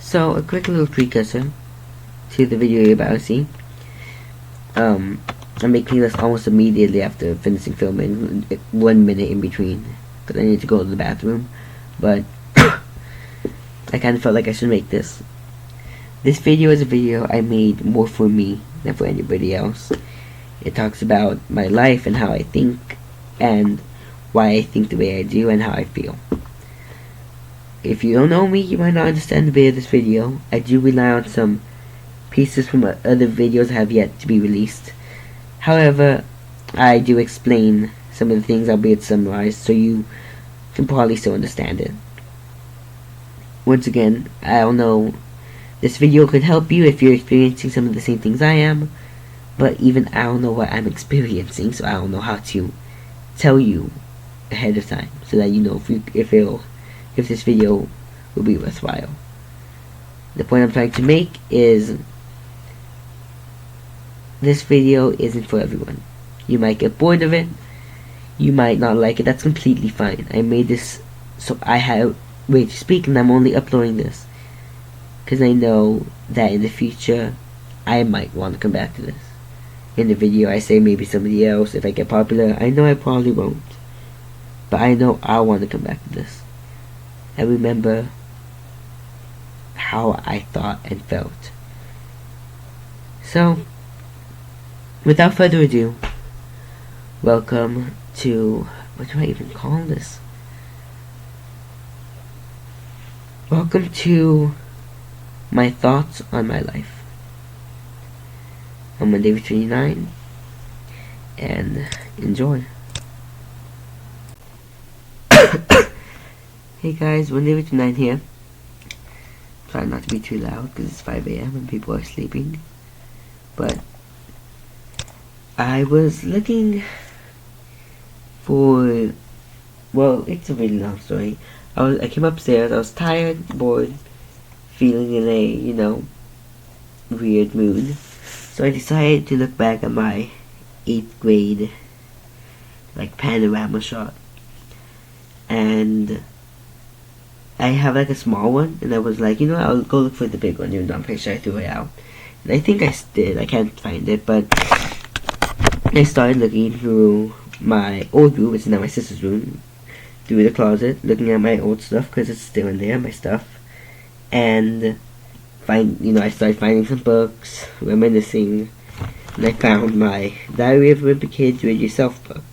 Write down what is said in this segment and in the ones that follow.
So, a quick little precursor to the video you're about to see. I'm making this almost immediately after finishing filming, 1 minute in between, because I need to go to the bathroom, but I kind of felt like I should make this. This video is a video I made more for me than for anybody else. It talks about my life and how I think, and why I think the way I do, and how I feel. If you don't know me, you might not understand the bit of this video. I do rely on some pieces from other videos that have yet to be released. However, I do explain some of the things, albeit summarized, so you can probably still understand it. Once again, I don't know, this video could help you if you're experiencing some of the same things I am, but even I don't know what I'm experiencing, so I don't know how to tell you ahead of time, so that you know if this video will be worthwhile. The point I'm trying to make is this video isn't for everyone. You might get bored of it, you might not like it, that's completely fine. I made this so I have way to speak, and I'm only uploading this because I know that in the future I might want to come back to this. In the video I say maybe somebody else, if I get popular, I know I probably won't, but I know I want to come back to this and remember how I thought and felt. So, without further ado, welcome to, what do I even call this? Welcome to my thoughts on my life. I'm on day 29, and enjoy. Hey guys, Monday 29 here. Try not to be too loud because it's 5 a.m. and people are sleeping. But I was looking for, well, it's a really long story. I came upstairs, I was tired, bored, feeling in a, weird mood. So I decided to look back at my 8th grade, panorama shot. And I have a small one, and I was like, I'll go look for the big one, even though I'm pretty sure I threw it out. And I think I did, I can't find it, but I started looking through my old room, which is now my sister's room, through the closet, looking at my old stuff, because it's still in there, my stuff, and I started finding some books, reminiscing, and I found my Diary of a Wimpy Kid, Do It Yourself book.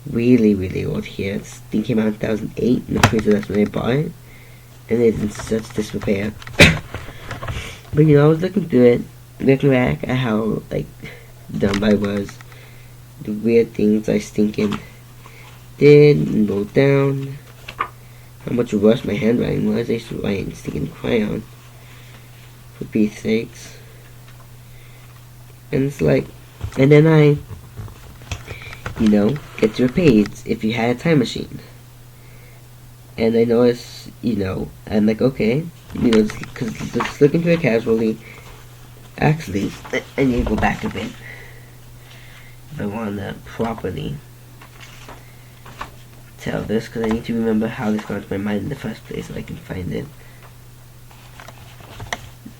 Really, really old here. This thing came out in 2008, and I'm pretty sure that's when I bought it, and it's in such disrepair. But I was looking through it, looking back at how dumb I was, the weird things I stinking did and wrote down, how much worse my handwriting was. I used to write in stinking crayon, for Pete's sakes. And it's and then I get to a page, if you had a time machine. And I noticed, I'm okay, just looking through it casually. Actually, I need to go back a bit if I want to properly tell this, because I need to remember how this got to my mind in the first place so I can find it.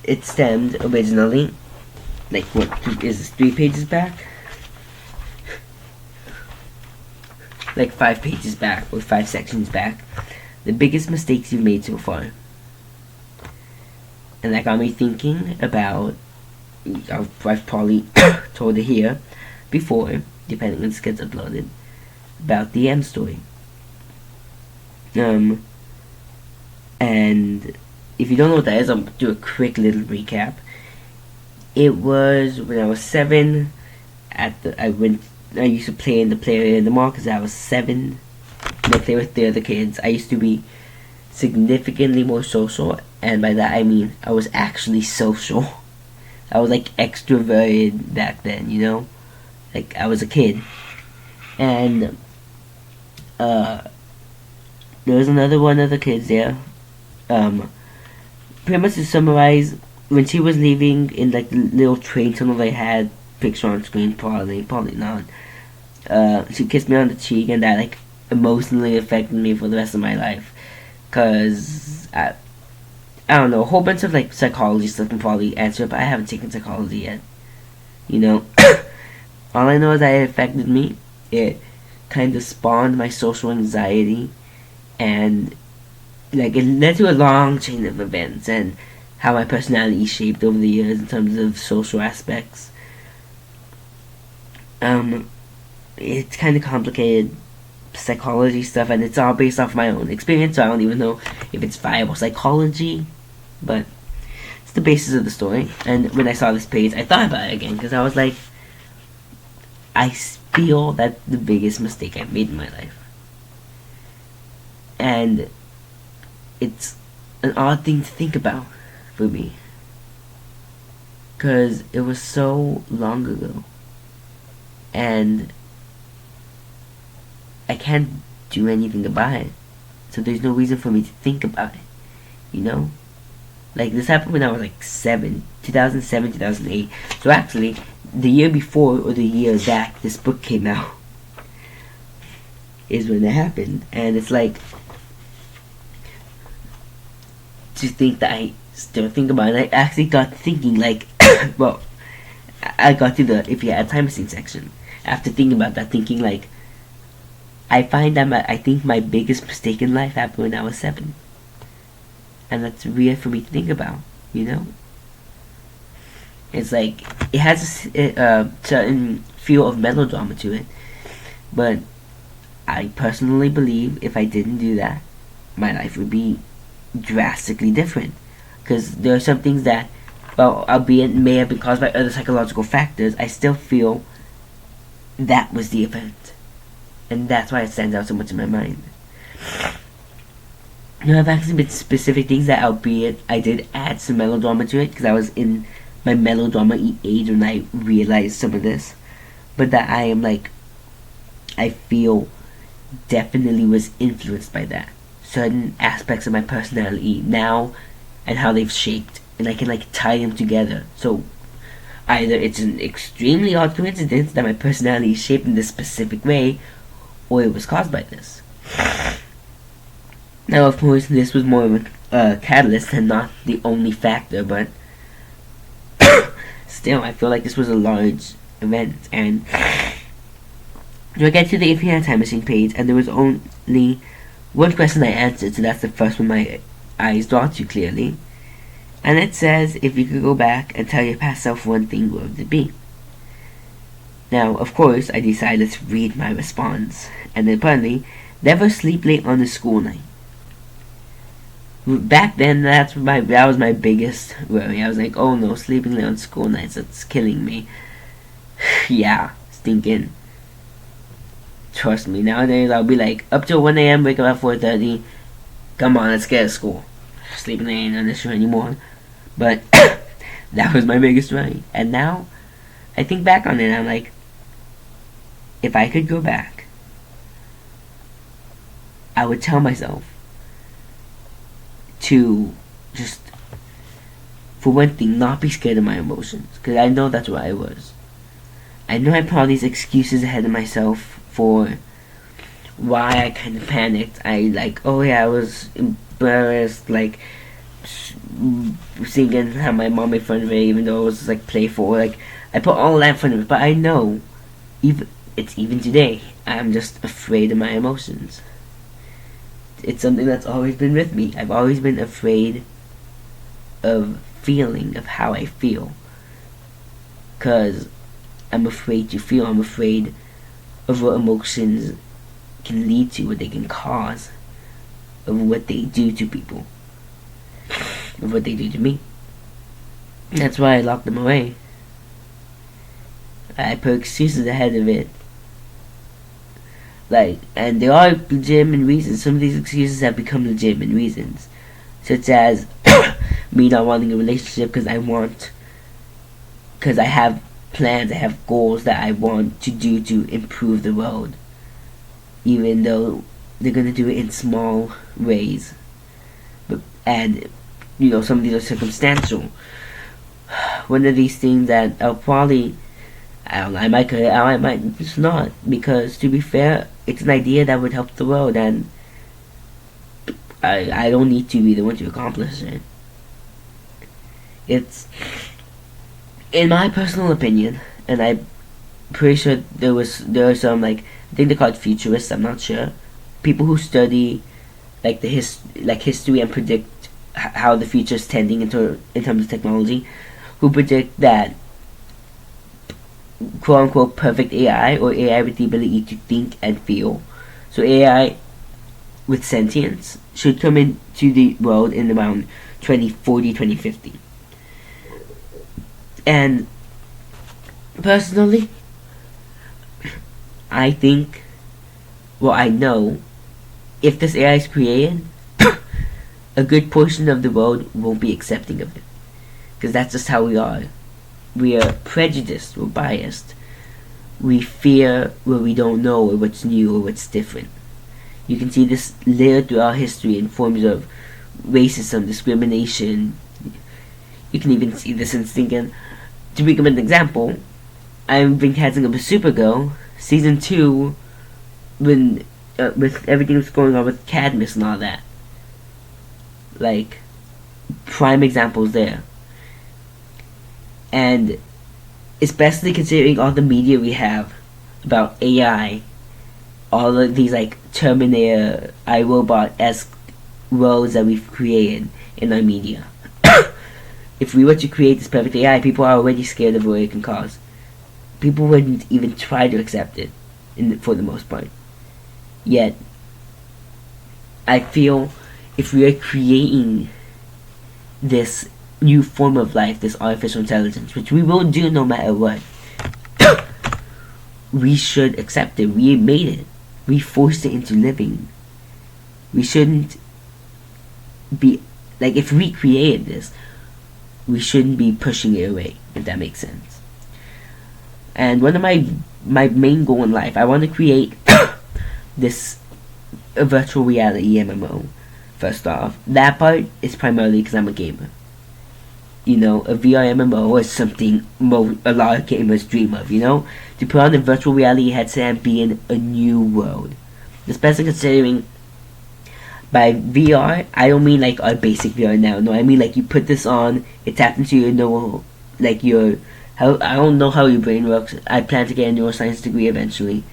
It stemmed originally, what is this, 3 pages back? 5 pages back, or 5 sections back. The biggest mistakes you've made so far. And that got me thinking about, I've probably told it here before, depending when this gets uploaded, about the M story. And if you don't know what that is, I'll do a quick little recap. It was when I was 7. I used to play in the play area in the mall because I was 7. And I play with the other kids. I used to be significantly more social, and by that I mean I was actually social. I was extroverted back then, I was a kid. And there was one of the kids there. Pretty much to summarize, when she was leaving in the little train tunnel they had, picture on screen, probably not. She kissed me on the cheek, and that emotionally affected me for the rest of my life, cause I don't know, a whole bunch of like psychology stuff can probably answer it, but I haven't taken psychology yet. You know, all I know is that it affected me. It kind of spawned my social anxiety, and like it led to a long chain of events and how my personality shaped over the years in terms of social aspects. It's kind of complicated psychology stuff, and it's all based off my own experience, so I don't even know if it's viable psychology, but it's the basis of the story. And when I saw this page, I thought about it again, because I was like, I feel that's the biggest mistake I've made in my life. And it's an odd thing to think about for me, because it was so long ago, and I can't do anything about it, so there's no reason for me to think about it, you know? Like, this happened when I was like 2007, 2008, so actually, the year before, or the year that this book came out, is when it happened, and it's like, to think that I still think about it, I actually got thinking, like, well, I got to the if you had a time machine section, after thinking about that, thinking like, I find that I think my biggest mistake in life happened when I was 7. And that's weird for me to think about, you know? It's like, it has a certain feel of melodrama to it, but I personally believe if I didn't do that, my life would be drastically different. Because there are some things that, well, albeit may have been caused by other psychological factors, I still feel that was the event. And that's why it stands out so much in my mind. You know, I've actually been specific things that, albeit I did add some melodrama to it, because I was in my melodrama age when I realized some of this. But that I am like, I feel definitely was influenced by that. Certain aspects of my personality now, and how they've shaped, and I can like tie them together. So either it's an extremely odd coincidence that my personality is shaped in this specific way, or it was caused by this. Now, of course, this was more of a catalyst and not the only factor, but still, I feel like this was a large event. And so I get to the If You Had a Time Machine page, and there was only one question I answered, so that's the first one my eyes draw to clearly. And it says, if you could go back and tell your past self one thing, what would it be? Now, of course, I decided to read my response, and then apparently, never sleep late on a school night. Back then, that was my biggest worry. I was like, oh no, sleeping late on school nights, that's killing me. Yeah, stinking. Trust me, nowadays I'll be like, up till 1 a.m., wake up at 4:30, come on, let's get to school. Sleeping late ain't an issue anymore. But, that was my biggest worry. And now, I think back on it, and I'm like, if I could go back, I would tell myself to just, for one thing, not be scared of my emotions, because I know that's what I was. I know I put all these excuses ahead of myself for why I kind of panicked. I like, oh yeah, I was embarrassed, like singing how my mom made fun of it, even though it was like playful. Like, I put all that in front of it, but I know, even today, I'm just afraid of my emotions. It's something that's always been with me. I've always been afraid of feeling, of how I feel. Because I'm afraid to feel. I'm afraid of what emotions can lead to, what they can cause, of what they do to people, of what they do to me. That's why I locked them away. I put excuses ahead of it. Like, and there are legitimate reasons. Some of these excuses have become legitimate reasons, such as me not wanting a relationship because I have plans, I have goals that I want to do to improve the world, even though they're gonna do it in small ways. And you know, some of these are circumstantial. One of these things that I'll probably, I might cut it out, I might just not, because to be fair, it's an idea that would help the world, and I don't need to be the one to accomplish it. It's, in my personal opinion, and I'm pretty sure there are some, like, I think they're called futurists. I'm not sure. People who study like history and predict how the future is tending in terms of technology, who predict that quote unquote perfect AI, or AI with the ability to think and feel. So AI with sentience should come into the world in around 2040, 2050. And personally, I think, well, I know, if this AI is created, a good portion of the world won't be accepting of it. Because that's just how we are. We are prejudiced, we're biased. We fear what we don't know, or what's new, or what's different. You can see this layered throughout history in forms of racism, discrimination. You can even see this in thinking. To become an example, I've been catching up with Supergirl season 2, when with everything that's going on with Cadmus and all that. Like, prime examples there. And especially considering all the media we have about AI, all of these like Terminator, iRobot-esque worlds that we've created in our media. If we were to create this perfect AI, people are already scared of what it can cause. People wouldn't even try to accept it, for the most part. Yet, I feel if we are creating this new form of life, this artificial intelligence, which we will do no matter what, we should accept it. We made it. We forced it into living. We shouldn't be, like, if we created this, we shouldn't be pushing it away, if that makes sense. And one of my main goal in life, I want to create this virtual reality MMO. First off, that part is primarily because I'm a gamer. You know, a VR MMO is something a lot of gamers dream of, you know? To put on a virtual reality headset and be in a new world. Especially considering, by VR, I don't mean like our basic VR now. No, I mean like you put this on, it taps into your I don't know how your brain works. I plan to get a neuroscience degree eventually.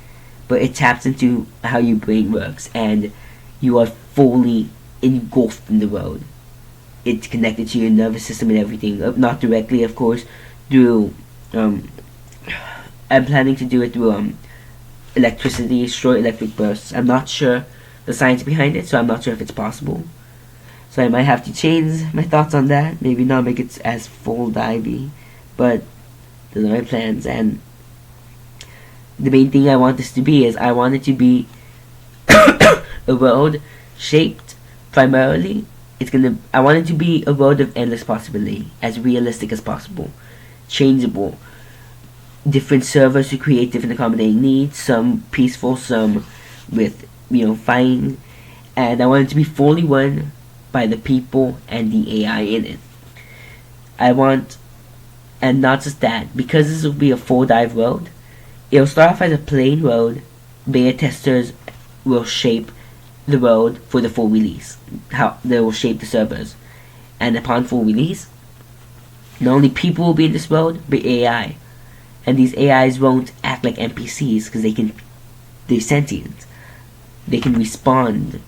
But it taps into how your brain works, and you are fully engulfed in the world. It's connected to your nervous system and everything. Not directly, of course, through, I'm planning to do it through, electricity, short electric bursts. I'm not sure the science behind it, so I'm not sure if it's possible. So I might have to change my thoughts on that. Maybe not make it as full divey, but those are my plans. And the main thing I want this to be is I want it to be a world shaped primarily. I want it to be a world of endless possibility, as realistic as possible, changeable, different servers to create different accommodating needs, some peaceful, some with, fighting, and I want it to be fully run by the people and the AI in it. And not just that, because this will be a full dive world, it'll start off as a plain world. Beta testers will shape the world for the full release. How they will shape the servers. And upon full release, not only people will be in this world, but AI. And these AIs won't act like NPCs because they're sentient. They can respond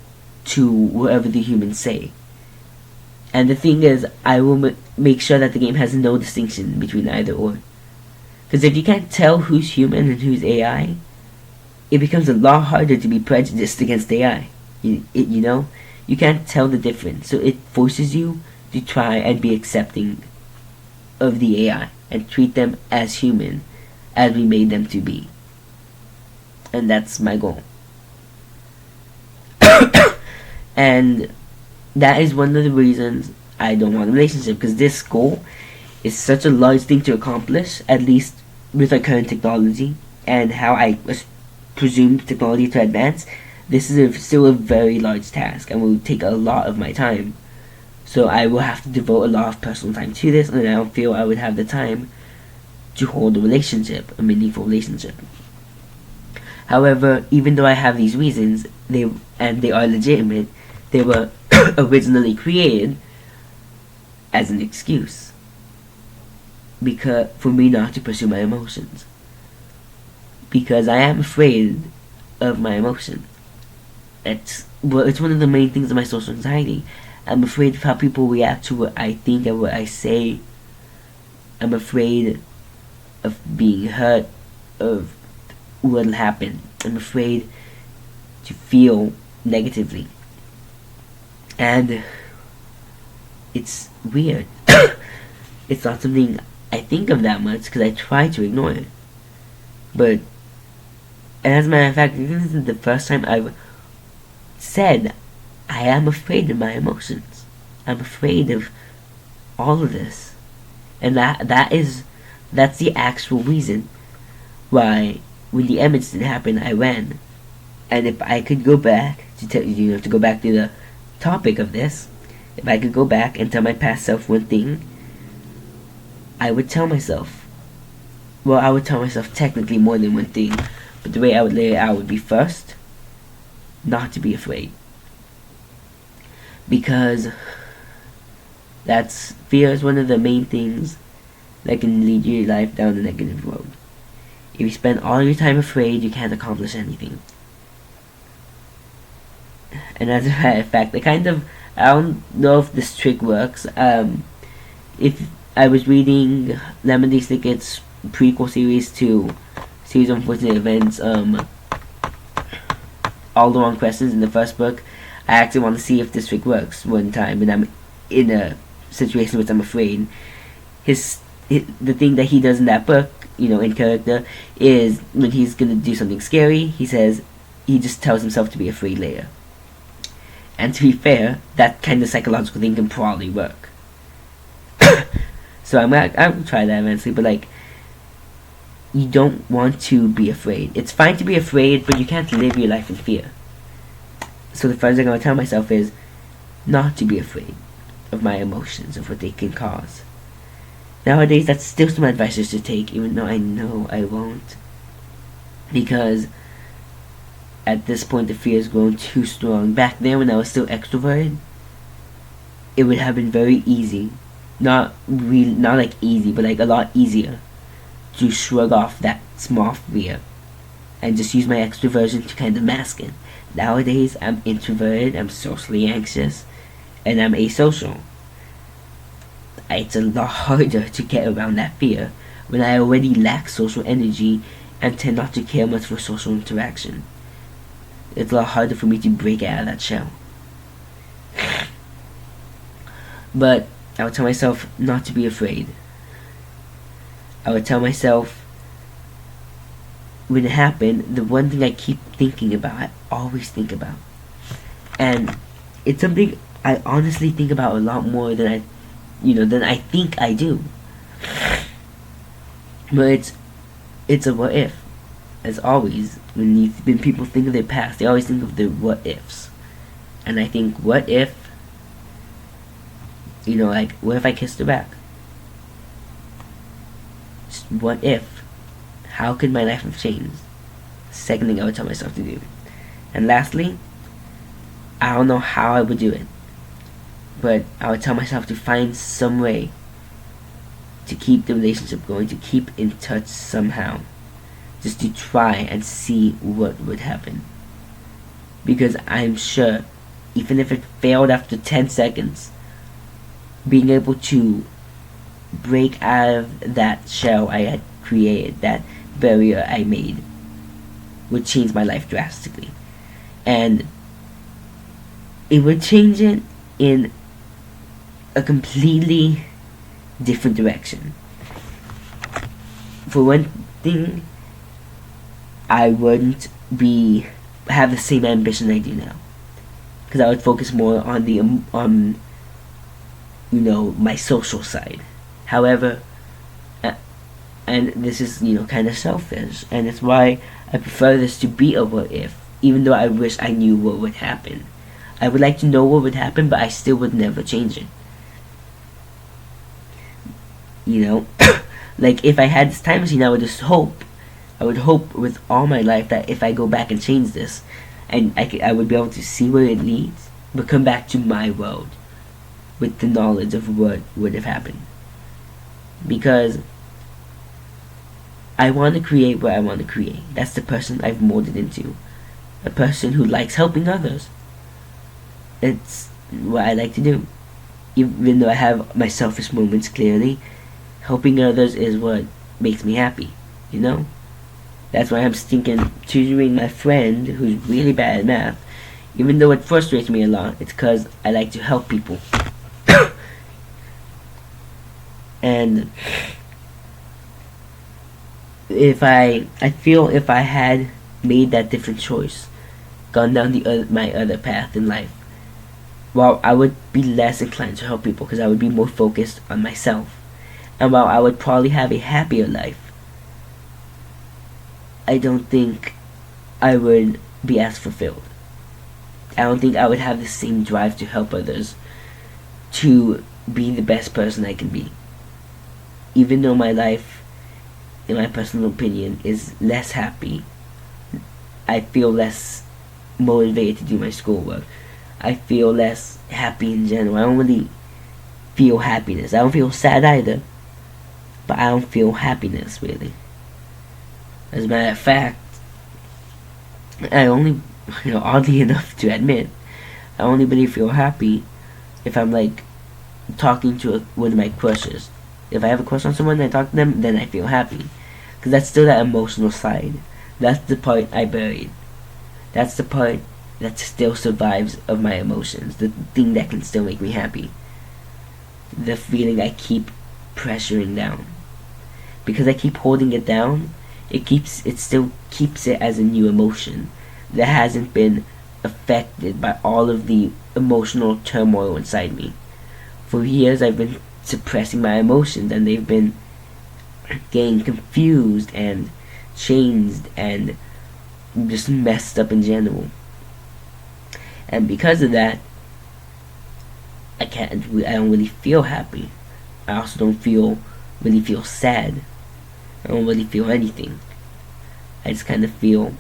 to whatever the humans say. And the thing is, I will make sure that the game has no distinction between either or. Because if you can't tell who's human and who's AI, it becomes a lot harder to be prejudiced against AI. You can't tell the difference. So it forces you to try and be accepting of the AI and treat them as human as we made them to be. And that's my goal. And that is one of the reasons I don't want a relationship, because this goal is such a large thing to accomplish, at least with our current technology and how I presume technology to advance. This is still a very large task and will take a lot of my time. So I will have to devote a lot of personal time to this, and I don't feel I would have the time to hold a relationship, a meaningful relationship. However, even though I have these reasons, they are legitimate, they were originally created as an excuse. because for me not to pursue my emotions, because I am afraid of my emotions. It's one of the main things of my social anxiety. I'm afraid of how people react to what I think and what I say. I'm afraid of being hurt, of what'll happen. I'm afraid to feel negatively. And it's weird. It's not something I think of that much because I try to ignore it. But, and as a matter of fact, this is the first time I've said I am afraid of my emotions. I'm afraid of all of this. And that's the actual reason why when the Emma incident happened, I ran. And if I could go back to to go back to the topic of this, if I could go back and tell my past self one thing, I would tell myself, well, I would tell myself technically more than one thing, but the way I would lay it out would be first, not to be afraid. Because fear is one of the main things that can lead your life down the negative road. If you spend all your time afraid, you can't accomplish anything. And as a matter of fact, I don't know if this trick works. If I was reading Lemonade Snicket's prequel series to Series of Unfortunate Events, All the Wrong Questions in the first book, I actually want to see if this trick works one time, and I'm in a situation which I'm afraid. The thing that he does in that book, in character, is when he's gonna do something scary, he just tells himself to be afraid later. And to be fair, that kind of psychological thing can probably work. So I'll try that eventually, but you don't want to be afraid. It's fine to be afraid, but you can't live your life in fear. So the first thing I want to tell myself is not to be afraid of my emotions, of what they can cause. Nowadays, that's still some advice to take, even though I know I won't. Because at this point, the fear has grown too strong. Back then, when I was still extroverted, it would have been very easy. Not easy, but a lot easier to shrug off that small fear and just use my extroversion to kind of mask it. Nowadays, I'm introverted, I'm socially anxious, and I'm asocial. It's a lot harder to get around that fear when I already lack social energy and tend not to care much for social interaction. It's a lot harder for me to break out of that shell. But I would tell myself not to be afraid. I would tell myself, when it happened, the one thing I keep thinking about, I always think about. And it's something I honestly think about a lot more than I think I do. But it's a what if. As always, when people think of their past, they always think of their what ifs. And I think, what if, what if I kissed her back? Just what if? How could my life have changed? Second thing I would tell myself to do. And lastly, I don't know how I would do it, but I would tell myself to find some way to keep the relationship going, to keep in touch somehow. Just to try and see what would happen. Because I'm sure, even if it failed after 10 seconds, being able to break out of that shell I had created, that barrier I made, would change my life drastically. And it would change it in a completely different direction. For one thing, I wouldn't have the same ambition I do now, because I would focus more on my social side. However, and this is kind of selfish, and it's why I prefer this to be a what if, even though I wish I knew what would happen. I would like to know what would happen, but I still would never change it. If I had this time machine, I would hope with all my life that if I go back and change this, and I would be able to see where it leads, but come back to my world with the knowledge of what would have happened. Because I want to create what I want to create. That's the person I've molded into. A person who likes helping others. It's what I like to do. Even though I have my selfish moments, clearly, helping others is what makes me happy, you know? That's why I'm thinking tutoring my friend who's really bad at math. Even though it frustrates me a lot, it's because I like to help people. And I feel if I had made that different choice, gone down my other path in life, well, I would be less inclined to help people because I would be more focused on myself. And while I would probably have a happier life, I don't think I would be as fulfilled. I don't think I would have the same drive to help others, to be the best person I can be. Even though my life, in my personal opinion, is less happy, I feel less motivated to do my schoolwork. I feel less happy in general. I don't really feel happiness. I don't feel sad either, but I don't feel happiness, really. As a matter of fact, I only, oddly enough to admit, I only really feel happy if I'm like talking to one of my crushes. If I have a crush on someone and I talk to them, then I feel happy. Because that's still that emotional side. That's the part I buried. That's the part that still survives of my emotions. The thing that can still make me happy. The feeling I keep pressuring down. Because I keep holding it down, it still keeps it as a new emotion that hasn't been affected by all of the emotional turmoil inside me. For years I've been suppressing my emotions, and they've been getting confused and changed and just messed up in general. And because of that, I don't really feel happy. I also don't really feel sad. I don't really feel anything. I just kind of feel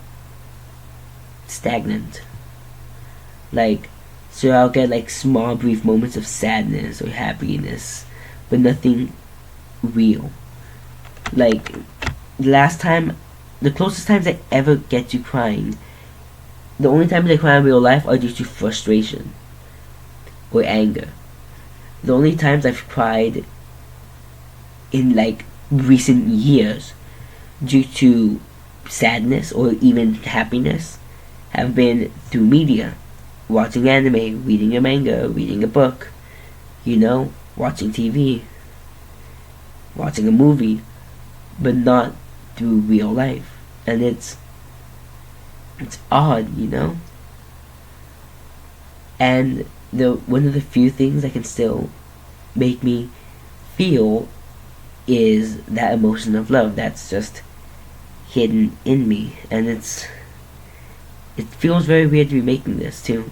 stagnant. So I'll get like small brief moments of sadness or happiness, but nothing real. Like, the closest times I ever get to crying, the only times I cry in real life are due to frustration or anger. The only times I've cried in like recent years due to sadness or even happiness have been through media. Watching anime, reading a manga, reading a book, watching TV, watching a movie, but not through real life. And it's odd, And one of the few things that can still make me feel is that emotion of love that's just hidden in me. And it feels very weird to be making this too,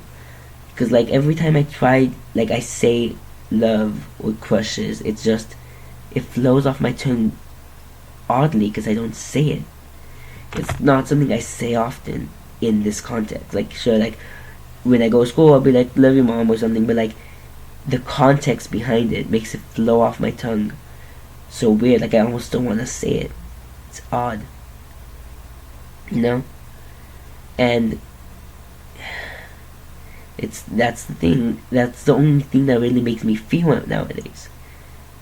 because like every time I try, like I say love or crushes, it flows off my tongue oddly because I don't say it. It's not something I say often in this context. Like, sure, like when I go to school I'll be like, love your mom or something, but like the context behind it makes it flow off my tongue so weird. Like I almost don't want to say it. It's odd, and that's the thing. That's the only thing that really makes me feel it nowadays.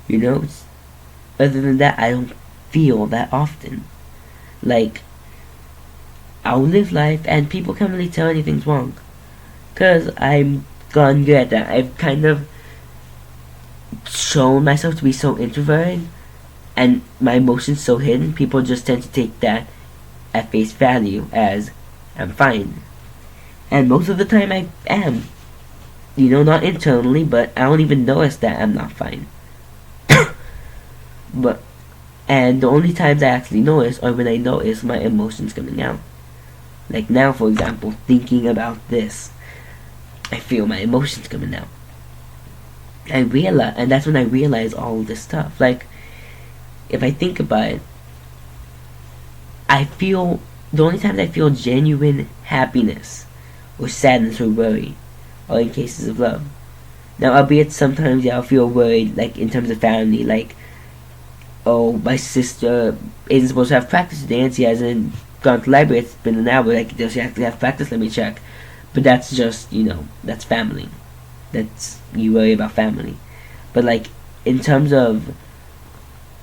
Other than that, I don't feel that often. Like, I'll live life and people can't really tell anything's wrong, cause I'm gone good at that. I've kind of shown myself to be so introverted, and my emotions so hidden. People just tend to take that at face value as I'm fine. And most of the time I am. Not internally, but I don't even notice that I'm not fine. And the only times I actually notice are when I notice my emotions coming out. Like now, for example, thinking about this, I feel my emotions coming out. And that's when I realize all of this stuff. Like, if I think about it, the only times I feel genuine happiness or sadness or worry are in cases of love. Now, albeit sometimes I'll feel worried, like in terms of family, like oh, my sister isn't supposed to have practice today and she hasn't gone to the library. It's been an hour. Like, does she actually have practice? Let me check. But that's just, that's family. That's, you worry about family. But, like, in terms of,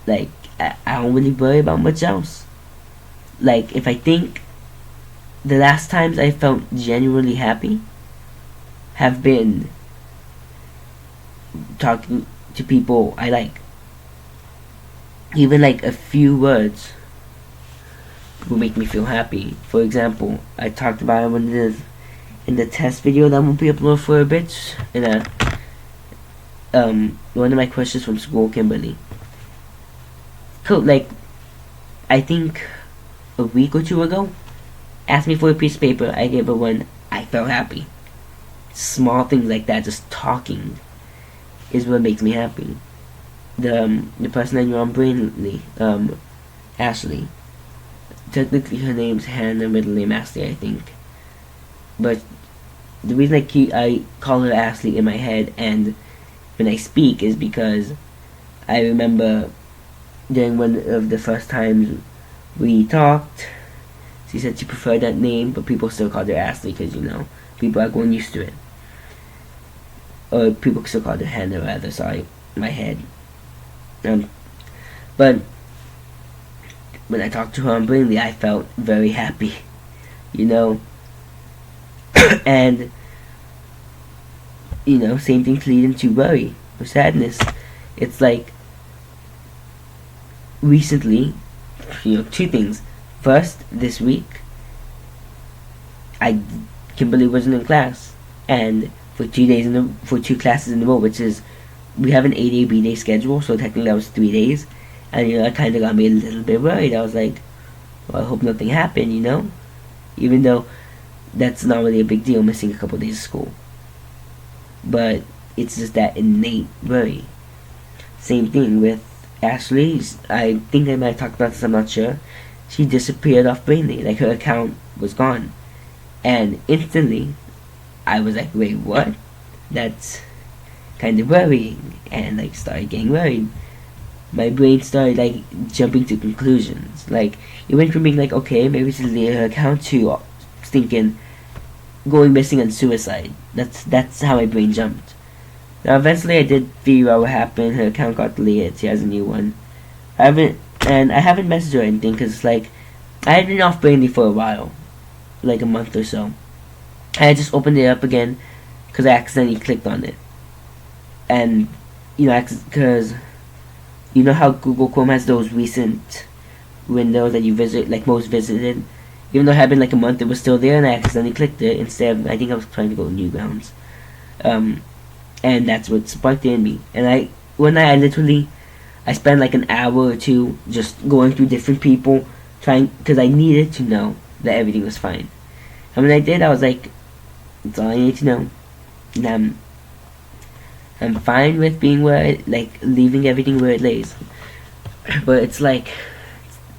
like, I don't really worry about much else. Like, if I think the last times I felt genuinely happy have been talking to people I like. Even like a few words will make me feel happy. For example, I talked about it in the test video that won't be uploaded for a bit. In one of my questions from school, Kimberly. Cool, like, I think a week or two ago, asked me for a piece of paper. I gave her one. I felt happy. Small things like that, just talking, is what makes me happy. The person I knew on Brainly, Ashley. Technically, her name's Hannah, middle name Ashley, I think. But the reason I call her Ashley in my head and when I speak is because I remember during one of the first times we talked, she said she preferred that name, but people still called her Ashley because, people are going used to it. Or people still called her Hannah, rather, sorry, in my head. But when I talked to her on Brainly, I felt very happy, and, same thing to lead into worry or sadness. It's like, recently, two things. First, this week, Kimberly wasn't in class, and for 2 classes in a row, which is, we have an A-day, B-day schedule, so technically that was 3 days, and, that kind of got me a little bit worried. I was like, well, I hope nothing happened, even though that's not really a big deal, missing a couple of days of school, but it's just that innate worry. Same thing with Ashley. I think I might have talked about this, I'm not sure. She disappeared off Brainly, like her account was gone, and instantly I was like, wait, what? That's kind of worrying, and like started getting worried. My brain started like jumping to conclusions. Like, it went from being like, okay, maybe it's delete her account, to thinking going missing and suicide. That's how my brain jumped. Now eventually I did figure out what happened. Her account got deleted. She has a new one. I haven't messaged her or anything because like I had been off Brainly for a while, like a month or so. I just opened it up again because I accidentally clicked on it, and because you know how Google Chrome has those recent windows that you visit, like most visited. Even though it had been like a month, it was still there, and I accidentally clicked it instead of, I think I was trying to go to Newgrounds. And that's what sparked it in me. And one night I spent like an hour or two just going through different people, because I needed to know that everything was fine. And when I did, I was like, that's all I need to know. And I'm fine with being leaving everything where it lays. But it's like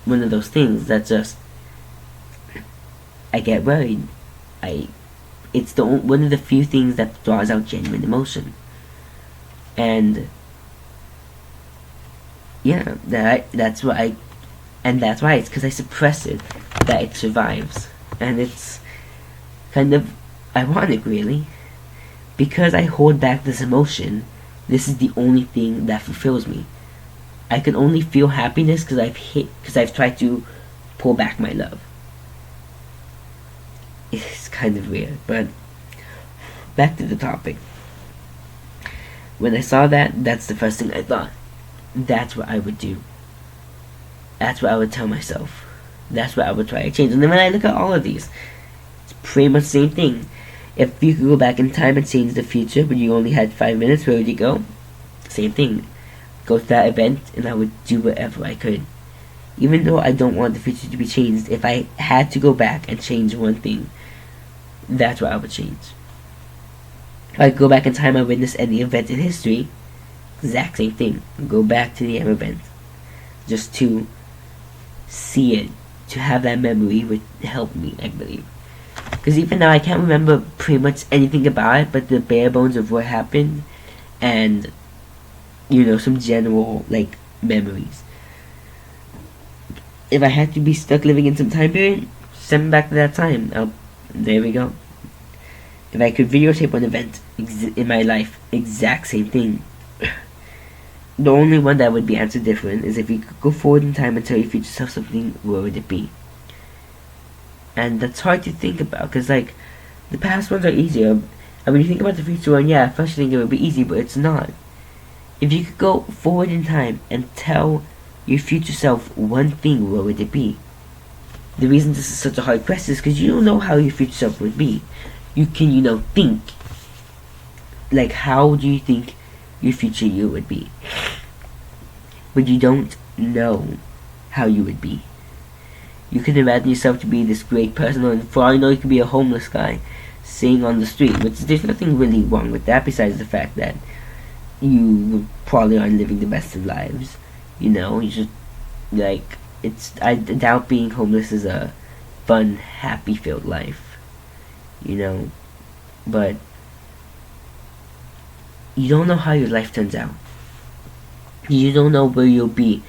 one of those things that just, I get worried. It's one of the few things that draws out genuine emotion. And yeah, that's why it's because I suppress it that it survives. And it's kind of ironic, really, because I hold back this emotion. This is the only thing that fulfills me. I can only feel happiness because I've tried to pull back my love. It's kind of weird, but back to the topic. When I saw that, that's the first thing I thought. That's what I would do. That's what I would tell myself. That's what I would try to change. And then when I look at all of these, it's pretty much the same thing. If you could go back in time and change the future, but you only had 5 minutes, where would you go? Same thing. Go to that event, and I would do whatever I could. Even though I don't want the future to be changed, if I had to go back and change one thing, that's what I would change. If I could go back in time and witness any event in history, exact same thing. Go back to the event. Just to see it, to have that memory would help me, I believe. Because even now I can't remember pretty much anything about it, but the bare bones of what happened, and some general memories. if I had to be stuck living in some time period, send me back to that time. There we go. If I could videotape an event in my life, exact same thing. The only one that would be answered different is if you could go forward in time and tell your future self something, what would it be? And that's hard to think about, because like, the past ones are easier. And when you think about the future one, yeah, first you think it would be easy, but it's not. If you could go forward in time and tell your future self one thing, what would it be? The reason this is such a hard question is because you don't know how your future self would be. You can, think. Like, how do you think your future you would be? But you don't know how you would be. You can imagine yourself to be this great person, and for all you know, you could be a homeless guy sitting on the street, which there's nothing really wrong with that besides the fact that you probably aren't living the best of lives. You just, like, I doubt being homeless is a fun, happy-filled life. But you don't know how your life turns out. You don't know where you'll be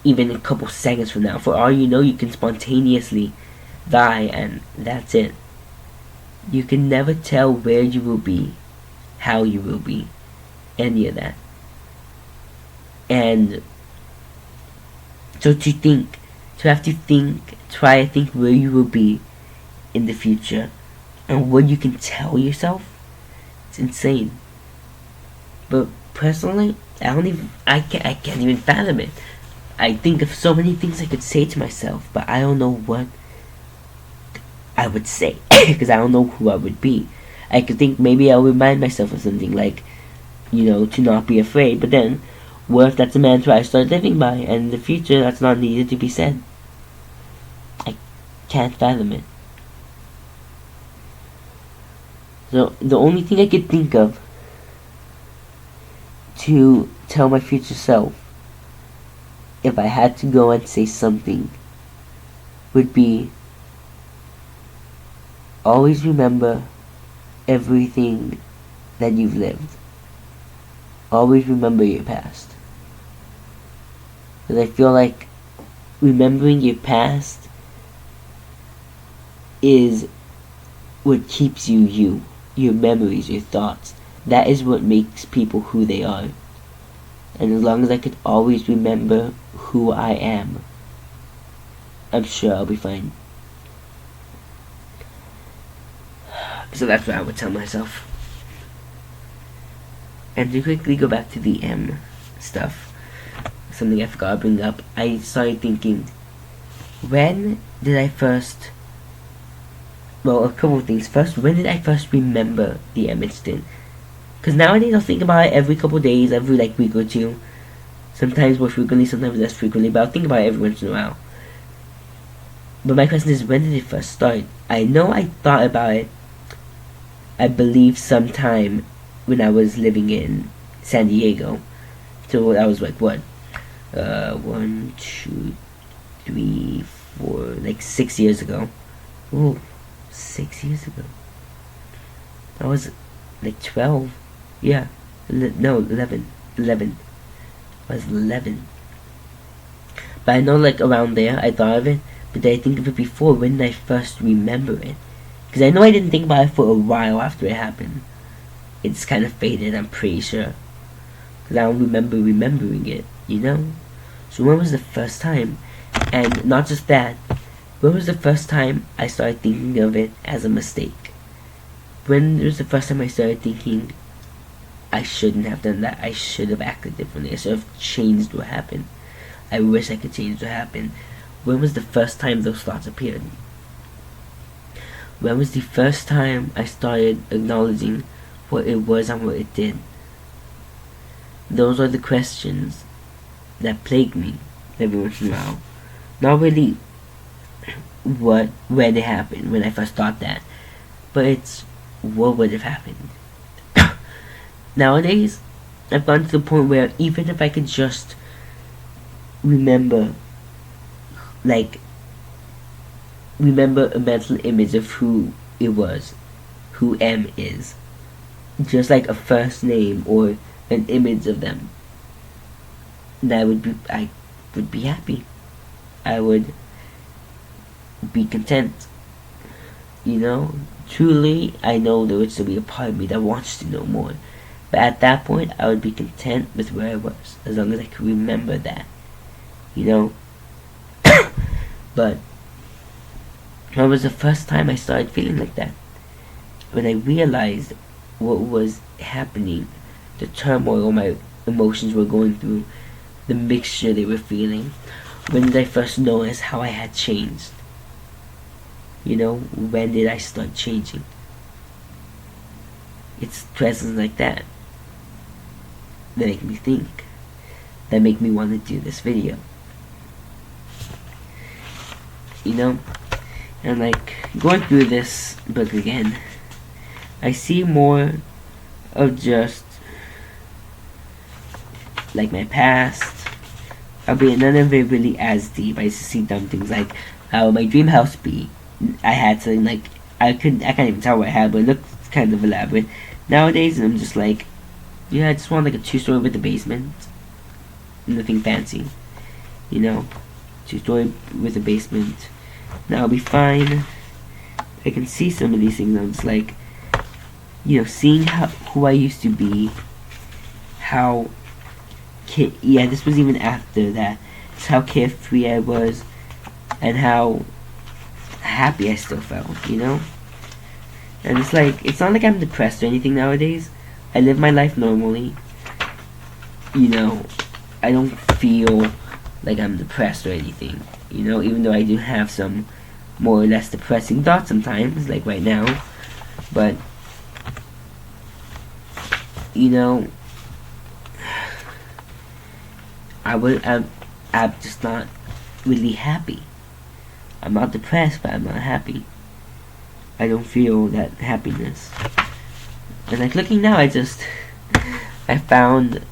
even a couple seconds from now. For all you know, you can spontaneously die, and that's it. You can never tell where you will be, how you will be, any of that. And so try to think where you will be in the future and what you can tell yourself, it's insane. But personally, I can't even fathom it. I think of so many things I could say to myself, but I don't know what I would say, because I don't know who I would be. I could think maybe I'll remind myself of something like, to not be afraid, but then, what if that's a mantra I start living by, and in the future that's not needed to be said? I can't fathom it. So, the only thing I could think of to tell my future self, if I had to go and say something, would be, always remember everything that you've lived. Always remember your past. Because I feel like remembering your past is what keeps you. Your memories, your thoughts. That is what makes people who they are. And as long as I could always remember who I am, I'm sure I'll be fine. So that's what I would tell myself. And to quickly go back to the M stuff, something I forgot to bring up, I started thinking, when did I first, well, a couple of things. First, when did I first remember the M incident? Because nowadays I'll think about it every couple of days, every week or two. Sometimes more frequently, sometimes less frequently, but I'll think about it every once in a while. But my question is, when did it first start? I know I thought about it, I believe, sometime when I was living in San Diego. So that was 1, 2, 3, 4, 6 years ago. Ooh, 6 years ago. I was 12. Yeah. No, 11. I was 11. But I know around there I thought of it, but did I think of it before? When did I first remember it? Because I know I didn't think about it for a while after it happened. It's kind of faded, I'm pretty sure. Because I don't remember remembering it, So when was the first time? And not just that, when was the first time I started thinking of it as a mistake? When was the first time I started thinking, I shouldn't have done that, I should have acted differently, I should have changed what happened, I wish I could change what happened? When was the first time those thoughts appeared? When was the first time I started acknowledging what it was and what it did? Those are the questions that plague me every once in a while. Not really when it happened, when I first thought that, but it's what would have happened. Nowadays, I've gone to the point where even if I could just remember a mental image of who it was, who M is, just a first name or an image of them, I would be happy. I would be content. Truly, I know there would still be a part of me that wants to know more. But at that point, I would be content with where I was, as long as I could remember that. But that was the first time I started feeling like that. When I realized what was happening, the turmoil my emotions were going through, the mixture they were feeling. When did I first notice how I had changed? When did I start changing? It's presents like that make me think, that make me want to do this video. And like, going through this book again, I see more of just like my past. Albeit none of it really as deep. I used to see dumb things like how my dream house be. I had something like I can't even tell what I had, but it looked kind of elaborate. Nowadays I'm just like, I just want like a 2-story with a basement. Nothing fancy. 2-story with a basement. That'll be fine. I can see some of these things. I'm just like, seeing who I used to be. This was even after that. Just how carefree I was, and how happy I still felt. And it's like, it's not like I'm depressed or anything nowadays. I live my life normally. I don't feel like I'm depressed or anything. Even though I do have some more or less depressing thoughts sometimes, like right now. But I'm just not really happy. I'm not depressed, but I'm not happy. I don't feel that happiness. And like, looking now, I found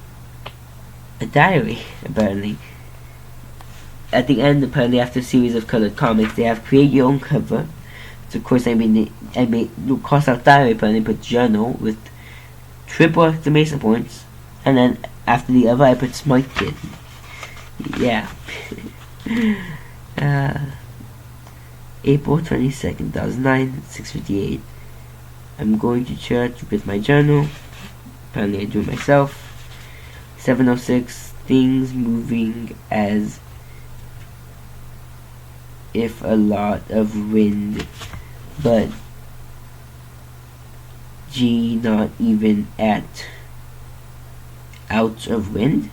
a diary, apparently. At the end, apparently, after a series of colored comics, they have create your own cover. So of course, I made cross out diary, apparently put journal with triple exclamation points, and then after the other, I put smart kid. Yeah. April 22nd, 2009, 6:58. I'm going to church with my journal. Apparently I do it myself. 7:06, things moving as if a lot of wind, but G not even out of wind?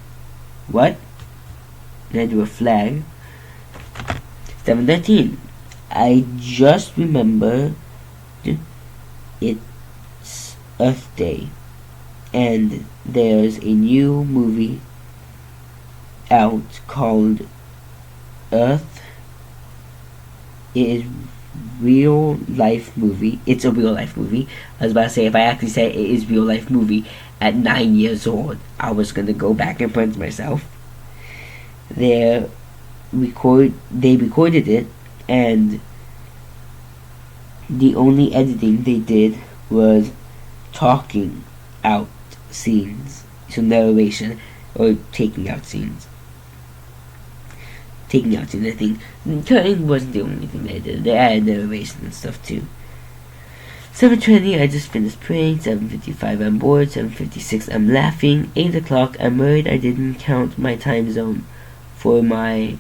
What? Then I do a flag. 7:13. I just remembered it's Earth Day, and there's a new movie out called Earth. It is real life movie. It's a real life movie. I was about to say, if I actually say it is real life movie at 9 years old, I was gonna go back and punch myself. They recorded it, and the only editing they did was talking out scenes, so narration, or taking out scenes. I think cutting wasn't the only thing they did. They added narration and stuff too. 7:20, I just finished praying. 7:55, I'm bored. 7:56, I'm laughing. 8 o'clock, I'm worried I didn't count my time zone for my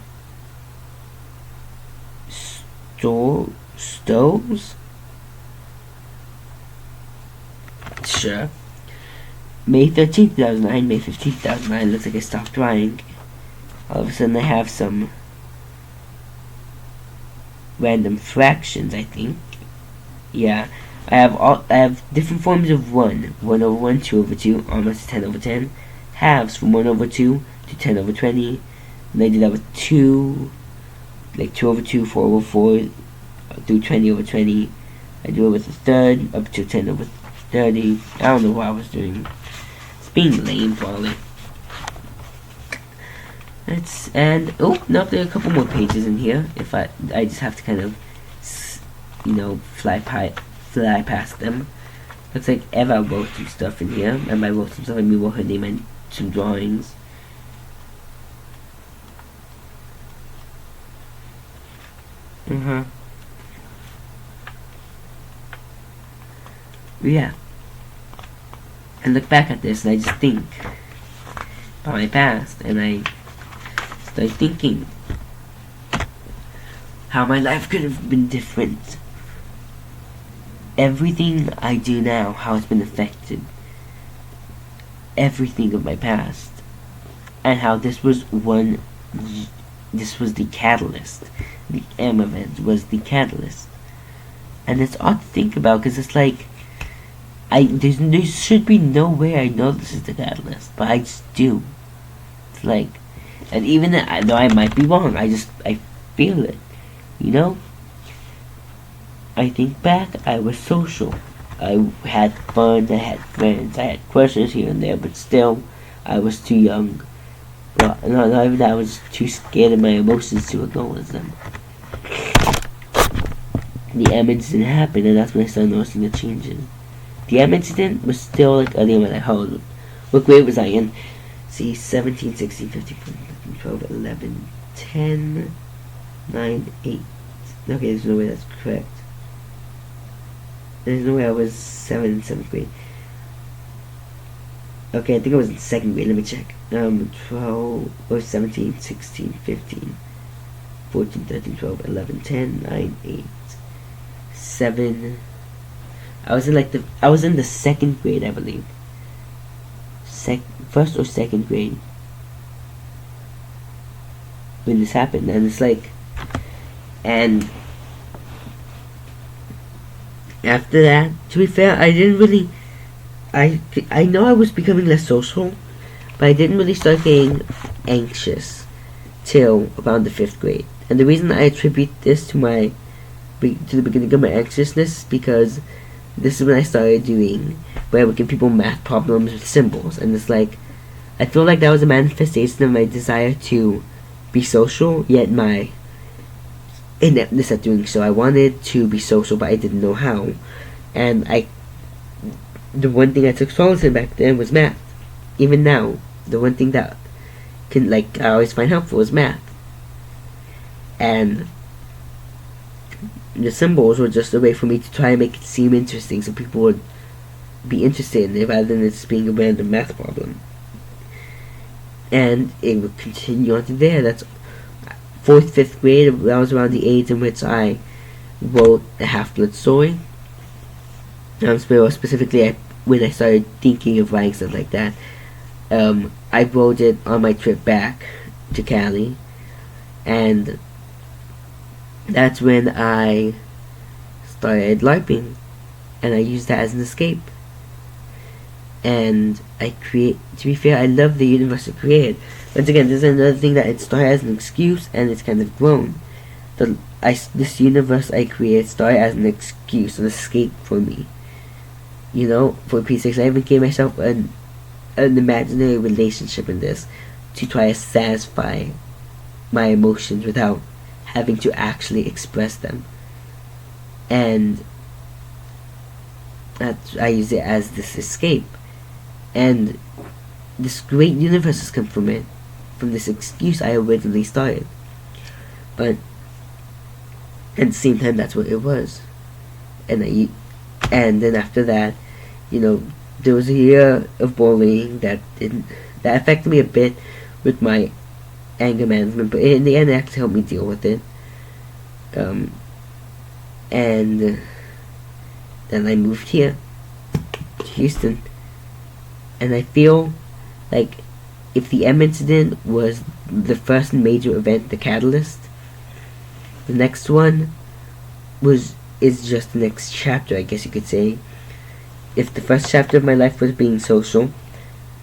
stoves. Sure. May 13th, 2009, May 15th, 2009, looks like I stopped drawing. All of a sudden I have some random fractions, I think. Yeah. I have different forms of 1. 1 over 1, 2 over 2, almost 10 over 10. Halves from 1 over 2 to 10 over 20. And I do that with 2, like 2 over 2, 4 over 4, through 20 over 20. I do it with a third, up to 10 over 30. I don't know what I was doing. It's being lame, probably. Nope, there are a couple more pages in here. If I just have to kind of, fly past them. Looks like Eva wrote some stuff in here, and I wrote some stuff. I mean, wrote her name and some drawings. Uh-huh. Yeah. I look back at this and I just think about my past, and I start thinking how my life could have been different. Everything I do now, how it's been affected. Everything of my past. And how this was the catalyst. The M event was the catalyst. And it's odd to think about, because it's like, there should be no way I know this is the catalyst, but I just do. It's like, and even though I might be wrong, I feel it, you know? I think back, I was social. I had fun, I had friends, I had crushes here and there, but still, I was too young. Well, not even that, I was too scared of my emotions to acknowledge them. The M incident happened, and that's when I started noticing the changes. The M incident was still like early in my life. What grade was I in? See, 17, 16, 15, 14, 12, 11, 10, 9, 8. Okay, there's no way that's correct. There's no way I was 7th grade. Okay, I think I was in 2nd grade. Let me check. 12, or 17, 16, 15, 14, 13, 12, 11, 10, 9, 8, 7. I was in the 2nd grade, I believe. First or 2nd grade when this happened, and it's like, and after that, to be fair, I didn't really. I know I was becoming less social, but I didn't really start getting anxious till around the 5th grade. And the reason I attribute this to the beginning of my anxiousness is because this is when I started doing where I would give people math problems with symbols, and it's like, I feel like that was a manifestation of my desire to be social, yet my ineptness at doing so. I wanted to be social, but I didn't know how, and the one thing I took solace in back then was math. Even now, the one thing that I always find helpful is math, and the symbols were just a way for me to try and make it seem interesting, so people would be interested in it rather than it just being a random math problem. And it would continue on to there. That's 4th, 5th grade. That was around the age in which I wrote a Half-Blood story. Specifically, when I started thinking of writing stuff like that, I wrote it on my trip back to Cali, and that's when I started LARPing, and I used that as an escape. And to be fair, I love the universe I created. Once again, this is another thing that it started as an excuse, and it's kind of grown. This universe I created started as an excuse, an escape for me. You know, for Pete's sake, I even gave myself an imaginary relationship in this to try to satisfy my emotions without having to actually express them. And I use it as this escape. And this great universe has come from it, from this excuse I originally started. But at the same time, that's what it was. And then after that, there was a year of bullying that affected me a bit with my anger management, but in the end, it actually helped me deal with it. And then I moved here to Houston, and I feel like if the M incident was the first major event, the catalyst, the next one is just the next chapter, I guess you could say. If the first chapter of my life was being social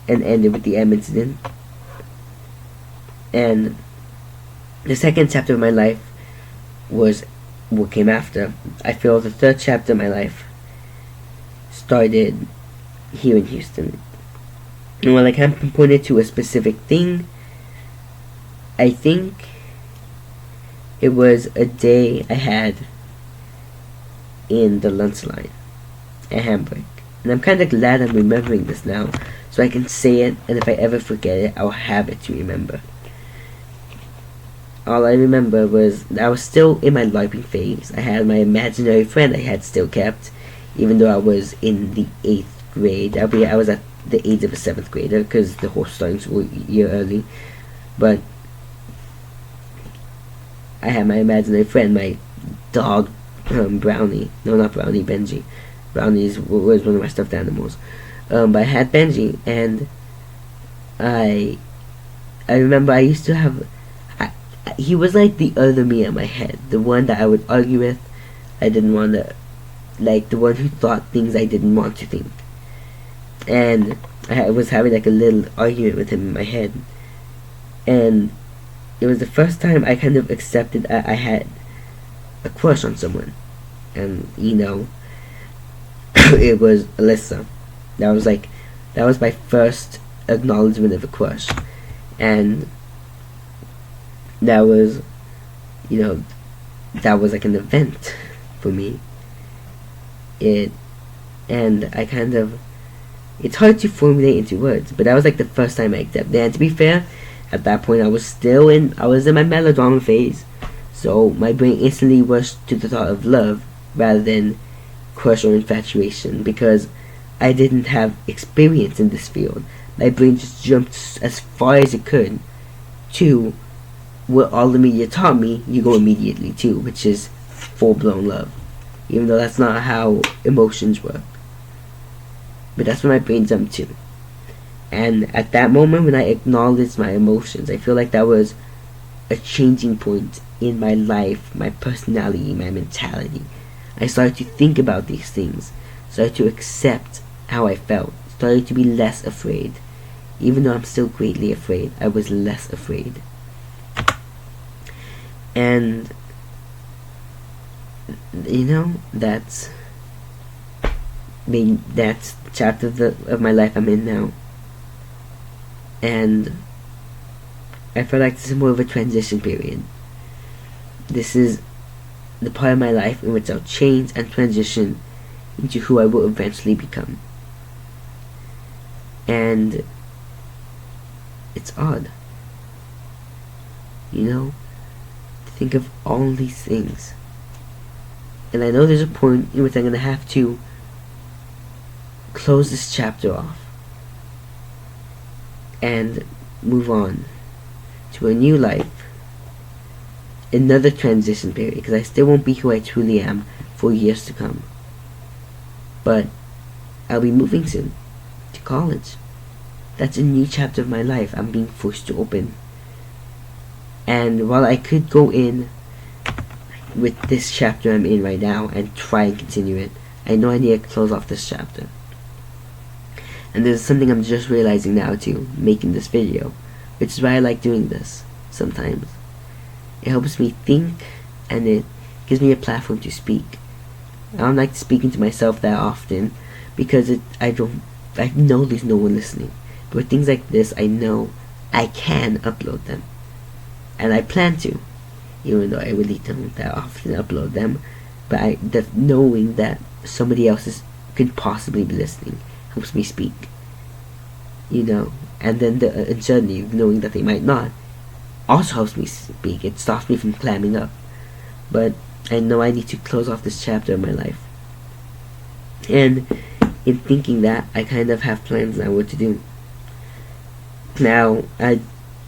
and ended with the M incident, and the second chapter of my life was what came after, I feel the third chapter of my life started here in Houston. And while I can't point it to a specific thing, I think it was a day I had in the lunch line at Hamburg. And I'm kind of glad I'm remembering this now, so I can say it, and if I ever forget it, I'll have it to remember. all I remember was I was still in my LARPing phase. I had my imaginary friend I had still kept, even though I was in the 8th grade. I was at the age of a 7th grader because the whole starting school year early. But I had my imaginary friend, my dog, Brownie. No, not Brownie, Benji. Brownie was one of my stuffed animals. But I had Benji, and I remember I used to have. He was like the other me in my head, the one that I would argue with. I didn't want to, like the one who thought things I didn't want to think. And I was having like a little argument with him in my head, and it was the first time I kind of accepted I had a crush on someone, and it was Alyssa. That was my first acknowledgement of a crush, and that was like an event for me. It's hard to formulate into words, but that was like the first time I accepted it. And to be fair, at that point I was in my melodrama phase, so my brain instantly rushed to the thought of love rather than crush or infatuation, because I didn't have experience in this field. My brain just jumped as far as it could to what all the media taught me you go immediately to, which is full-blown love, even though that's not how emotions work. But that's what my brain jumped to. And at that moment, when I acknowledged my emotions, I feel like that was a changing point in my life, my personality, my mentality. I started to think about these things, started to accept how I felt, started to be less afraid. Even though I'm still greatly afraid, I was less afraid. And that's the chapter of my life I'm in now. And I feel like this is more of a transition period. This is the part of my life in which I'll change and transition into who I will eventually become. And it's odd, to think of all these things. And I know there's a point in which I'm going to have to close this chapter off and move on to a new life, another transition period, because I still won't be who I truly am for years to come. But I'll be moving soon to college. That's a new chapter of my life I'm being forced to open. And while I could go in with this chapter I'm in right now and try and continue it, I know I need to close off this chapter. And there's something I'm just realizing now too, making this video, which is why I like doing this sometimes. It helps me think, and it gives me a platform to speak. I don't like speaking to myself that often, because I know there's no one listening. But with things like this, I know I can upload them. And I plan to, even though I really don't that often upload them. But knowing that somebody else could possibly be listening helps me speak. And then the uncertainty of knowing that they might not also helps me speak. It stops me from clamming up. But I know I need to close off this chapter of my life. And in thinking that, I kind of have plans now what to do. Now, I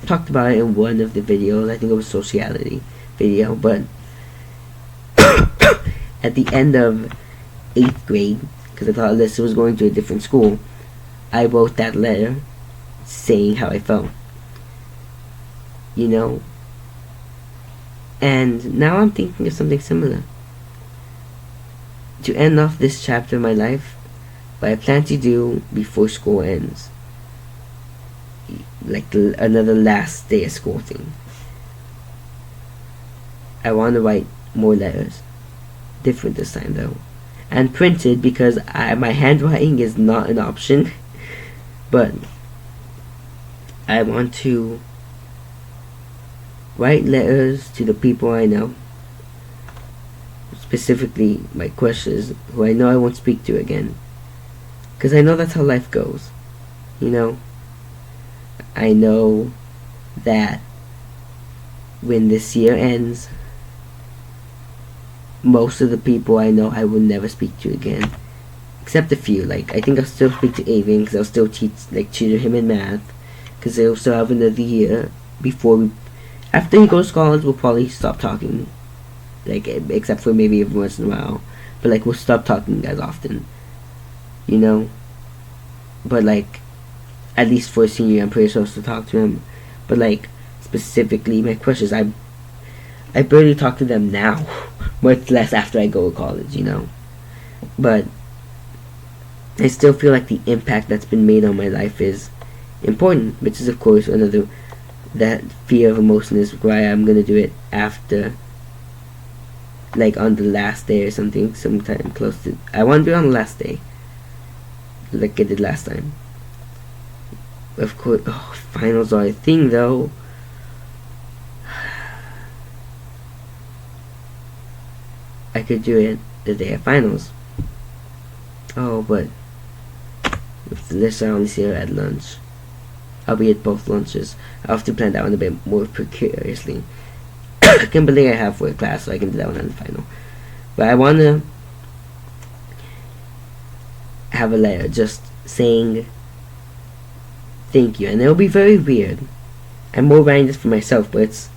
talked about it in one of the videos. I think it was sociality video, but at the end of 8th grade, because I thought Alyssa was going to a different school, I wrote that letter saying how I felt. And now I'm thinking of something similar. To end off this chapter of my life, what I plan to do before school ends, like another last day of school thing, I want to write more letters, different this time though, and printed, because my handwriting is not an option. But I want to write letters to the people I know, specifically my crushes, who I know I won't speak to again, because I know that's how life goes. I know that when this year ends, most of the people I know I will never speak to again, except a few. Like, I think I'll still speak to Avian because I'll still tutor him in math, because they'll still have another year before after he goes to college. We'll probably stop talking, like, except for maybe every once in a while, but like, we'll stop talking as often, you know. But like, at least for a senior year, I'm pretty sure I'll still talk to him. But like, specifically my crushes, I barely talk to them now, much less after I go to college, you know. But I still feel like the impact that's been made on my life is important, which is of course another, that fear of emotion is why I'm gonna do it after, like, on the last day or something, sometime close to, I want to do it on the last day, like I did last time. Of course, finals are a thing though. I could do it the day of finals. Oh, but with the list I only see her at lunch. I'll be at both lunches. I'll have to plan that one a bit more precariously. I can't believe I have for a class, so I can do that one on the final. But I want to have a letter just saying thank you, and it'll be very weird. I'm more writing this for myself, but it's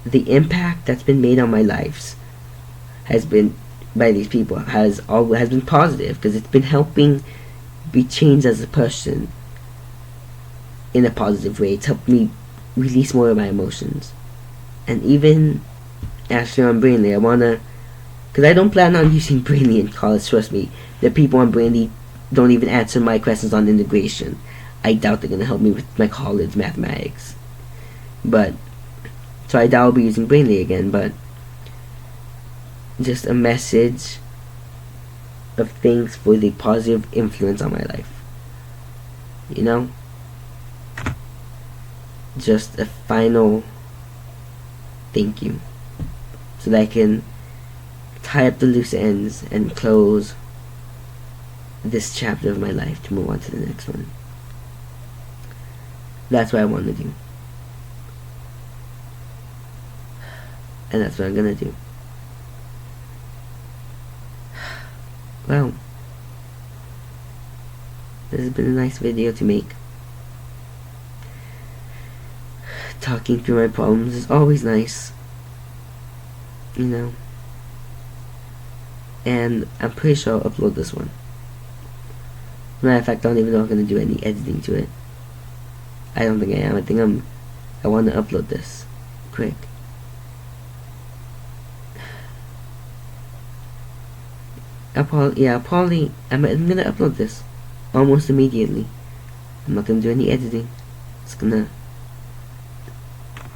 the impact that's been made on my lives has been by these people has been positive, because it's been helping be changed as a person in a positive way. It's helped me release more of my emotions. And even actually on Brainly, I wanna, because I don't plan on using Brainly in college. Trust me, the people on Brainly don't even answer my questions on integration. I doubt they're gonna help me with my college mathematics. But so I doubt I'll be using Brainly again. But just a message of thanks for the positive influence on my life, you know. Just a final thank you, so that I can tie up the loose ends and close this chapter of my life to move on to the next one. That's what I want to do, and that's what I'm gonna do. Well, this has been a nice video to make. Talking through my problems is always nice, you know. And I'm pretty sure I'll upload this one. Matter of fact, I don't even know if I'm gonna do any editing to it. I don't think I am. I want to upload this quick. I'm gonna upload this almost immediately. I'm not gonna do any editing. Just gonna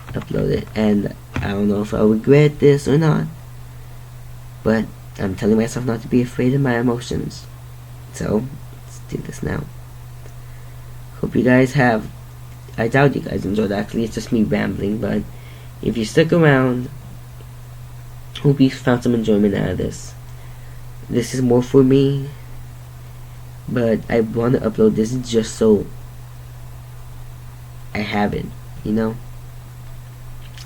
upload it, and I don't know if I'll regret this or not, but I'm telling myself not to be afraid of my emotions. So let's do this now. Hope you guys have, I doubt you guys enjoyed, actually. It's just me rambling, but if you stick around, hope you found some enjoyment out of this. This is more for me, but I want to upload this just so I have it, you know.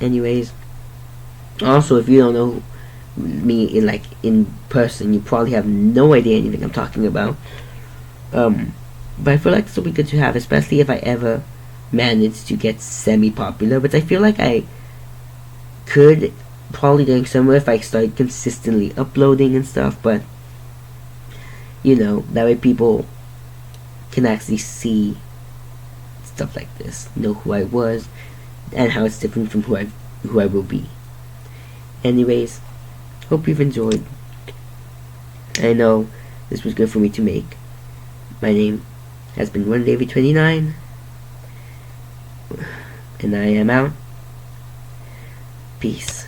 Anyways, also, if you don't know me in person, you probably have no idea anything I'm talking about. But I feel like this will be good to have, especially if I ever manage to get semi-popular, which I feel like I could probably during summer if I start consistently uploading and stuff. But you know, that way people can actually see stuff like this, know who I was, and how it's different from who I will be. Anyways, hope you've enjoyed. I know this was good for me to make. My name has been OneDavy29, and I am out. Peace.